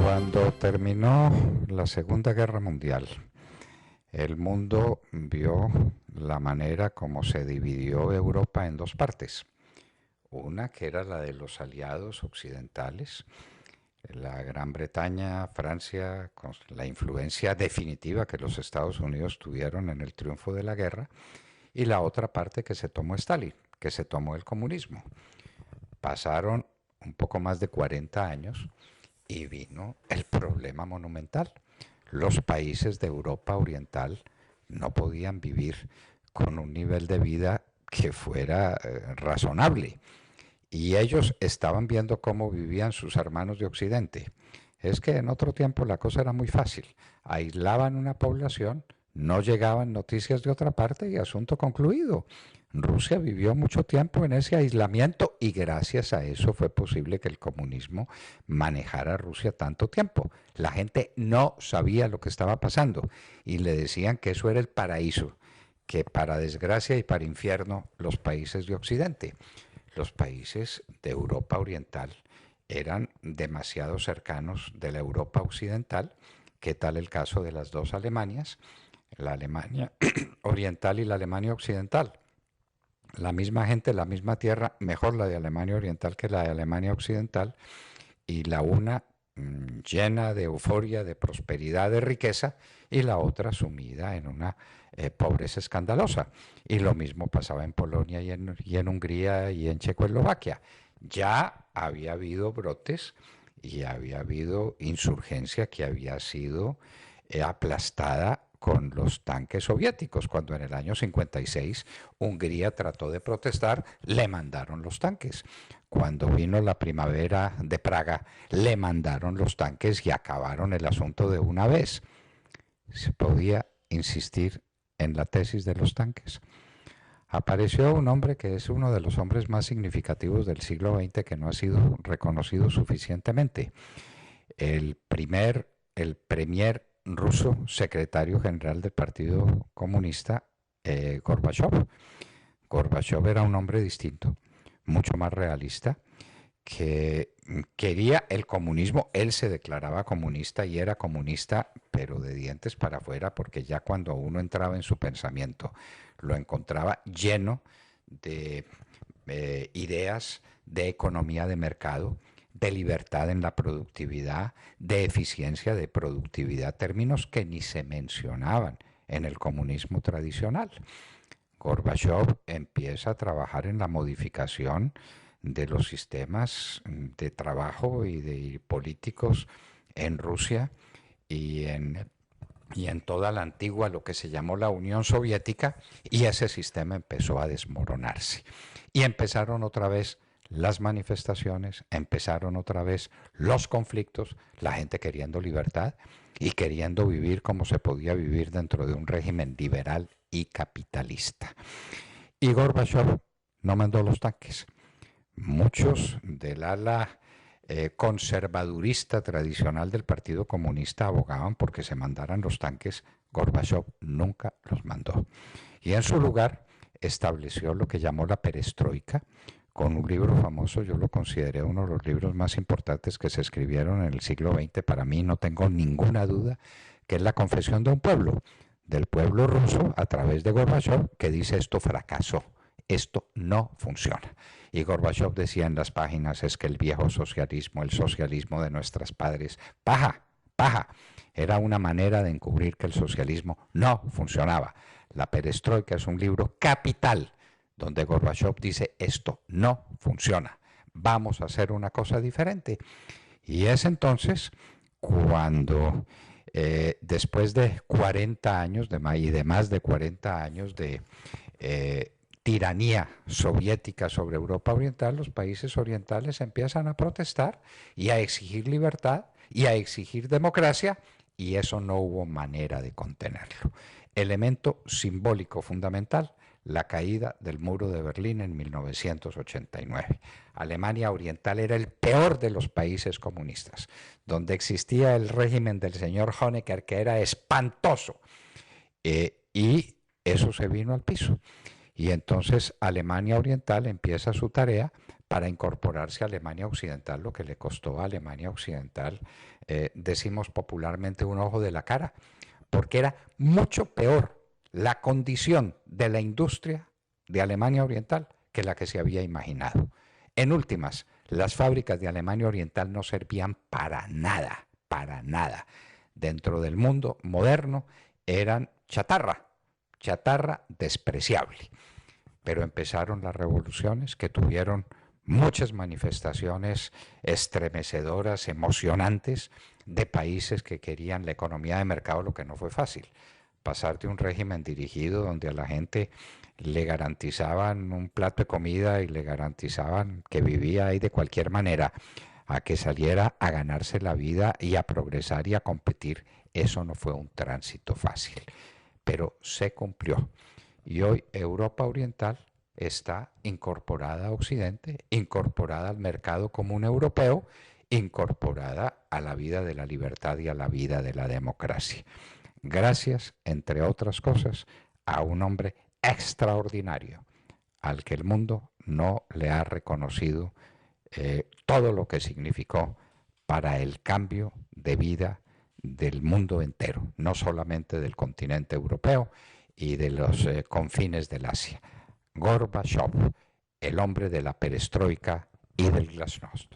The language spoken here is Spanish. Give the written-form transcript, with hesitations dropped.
Cuando terminó la Segunda Guerra Mundial, el mundo vio la manera como se dividió Europa en dos partes. Una que era la de los aliados occidentales, la Gran Bretaña, Francia, con la influencia definitiva que los Estados Unidos tuvieron en el triunfo de la guerra, y la otra parte que se tomó Stalin, que se tomó el comunismo. Pasaron un poco más de 40 años y vino el problema monumental. Los países de Europa Oriental no podían vivir con un nivel de vida que fuera razonable. Y ellos estaban viendo cómo vivían sus hermanos de Occidente. Es que en otro tiempo la cosa era muy fácil. Aislaban una población, no llegaban noticias de otra parte y asunto concluido. Rusia vivió mucho tiempo en ese aislamiento y gracias a eso fue posible que el comunismo manejara a Rusia tanto tiempo. La gente no sabía lo que estaba pasando y le decían que eso era el paraíso, que para desgracia y para infierno los países de Occidente. Los países de Europa Oriental eran demasiado cercanos de la Europa Occidental. ¿Qué tal el caso de las dos Alemanias? La Alemania Oriental y la Alemania Occidental. La misma gente, la misma tierra, mejor la de Alemania Oriental que la de Alemania Occidental, y la una llena de euforia, de prosperidad, de riqueza, y la otra sumida en una pobreza escandalosa. Y lo mismo pasaba en Polonia y en Hungría y en Checoslovaquia. Ya había habido brotes y había habido insurgencia que había sido aplastada con los tanques soviéticos. Cuando en el año 56 Hungría trató de protestar, le mandaron los tanques. Cuando vino la primavera de Praga, le mandaron los tanques y acabaron el asunto de una vez. Se podía insistir en la tesis de los tanques. Apareció un hombre que es uno de los hombres más significativos del siglo XX que no ha sido reconocido suficientemente. El premier ruso, secretario general del Partido Comunista, Gorbachev. Gorbachev era un hombre distinto, mucho más realista, que quería el comunismo. Él se declaraba comunista y era comunista, pero de dientes para afuera, porque ya cuando uno entraba en su pensamiento lo encontraba lleno de ideas de economía de mercado, de libertad en la productividad, de eficiencia, de productividad, términos que ni se mencionaban en el comunismo tradicional. Gorbachev empieza a trabajar en la modificación de los sistemas de trabajo y de políticos en Rusia y en toda la antigua, lo que se llamó la Unión Soviética, y ese sistema empezó a desmoronarse. Y empezaron otra vez las manifestaciones, empezaron otra vez los conflictos, la gente queriendo libertad y queriendo vivir como se podía vivir dentro de un régimen liberal y capitalista. Y Gorbachev no mandó los tanques. Muchos del ala conservadurista tradicional del Partido Comunista abogaban porque se mandaran los tanques. Gorbachev nunca los mandó. Y en su lugar estableció lo que llamó la perestroika, con un libro famoso. Yo lo consideré uno de los libros más importantes que se escribieron en el siglo XX. Para mí, no tengo ninguna duda, que es La confesión de un pueblo, del pueblo ruso a través de Gorbachev, que dice: esto fracasó, esto no funciona. Y Gorbachev decía en las páginas: es que el viejo socialismo, el socialismo de nuestros padres, paja, paja. Era una manera de encubrir que el socialismo no funcionaba. La perestroika es un libro capital donde Gorbachev dice: esto no funciona, vamos a hacer una cosa diferente. Y es entonces cuando después de 40 años y de más de 40 años de tiranía soviética sobre Europa Oriental, los países orientales empiezan a protestar y a exigir libertad y a exigir democracia, y eso no hubo manera de contenerlo. Elemento simbólico fundamental: la caída del muro de Berlín en 1989. Alemania Oriental era el peor de los países comunistas, donde existía el régimen del señor Honecker, que era espantoso, y eso se vino al piso. Y entonces Alemania Oriental empieza su tarea para incorporarse a Alemania Occidental, lo que le costó a Alemania Occidental, decimos popularmente, un ojo de la cara, porque era mucho peor la condición de la industria de Alemania Oriental que la que se había imaginado. En últimas, las fábricas de Alemania Oriental no servían para nada, para nada. Dentro del mundo moderno eran chatarra, chatarra despreciable. Pero empezaron las revoluciones que tuvieron muchas manifestaciones estremecedoras, emocionantes, de países que querían la economía de mercado, lo que no fue fácil. Pasar de un régimen dirigido donde a la gente le garantizaban un plato de comida y le garantizaban que vivía ahí de cualquier manera, a que saliera a ganarse la vida y a progresar y a competir, eso no fue un tránsito fácil, pero se cumplió. Y hoy Europa Oriental está incorporada a Occidente, incorporada al mercado común europeo, incorporada a la vida de la libertad y a la vida de la democracia. Gracias, entre otras cosas, a un hombre extraordinario, al que el mundo no le ha reconocido todo lo que significó para el cambio de vida del mundo entero, no solamente del continente europeo y de los confines del Asia. Gorbachev, el hombre de la perestroika y del glasnost.